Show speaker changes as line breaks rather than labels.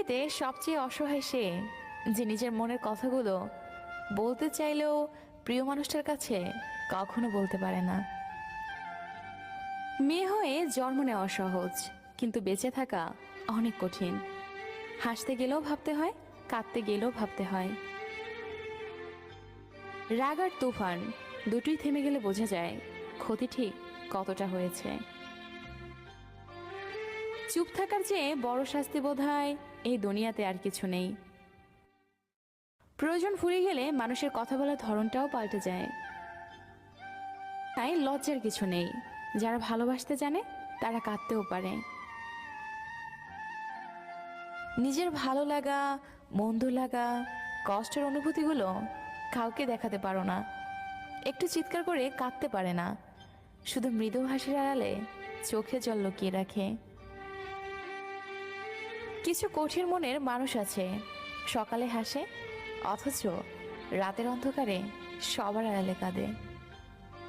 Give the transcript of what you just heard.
পৃথিবীতে সবচেয়ে অসহায় সে, যে নিজের মনের কথাগুলো বলতে চাইলেও প্রিয় মানুষটার কাছে কখনো বলতে পারে না। মেয়ে হয়ে জন্ম নেওয়া সহজ, কিন্তু বেঁচে থাকা অনেক কঠিন। হাসতে গেলেও ভাবতে হয়, কাঁদতে গেলেও ভাবতে হয়। রাগ আর তুফান দুটোই থেমে গেলে বোঝা যায় ক্ষতি ঠিক কতটা হয়েছে। চুপ থাকার চেয়ে বড় শাস্তি বোধহয় এই দুনিয়াতে আর কিছু নেই। প্রয়োজন ফুরিয়ে গেলে মানুষের কথা বলার ধরনটাও পাল্টে যায়। তাই লজ্জার কিছু নেই, যারা ভালোবাসতে জানে তারা কাঁদতেও পারে। নিজের ভালো লাগা, মন্দ লাগা, কষ্টের অনুভূতিগুলো কাউকে দেখাতে পারো না, একটু চিৎকার করে কাঁদতে পারে না, শুধু মৃদু হাসির আড়ালে চোখে জল লুকিয়ে রাখে। কিছু কঠিন মনের মানুষ আছে, সকালে হাসে অথচ রাতের অন্ধকারে সবার আড়ালে কাঁদে।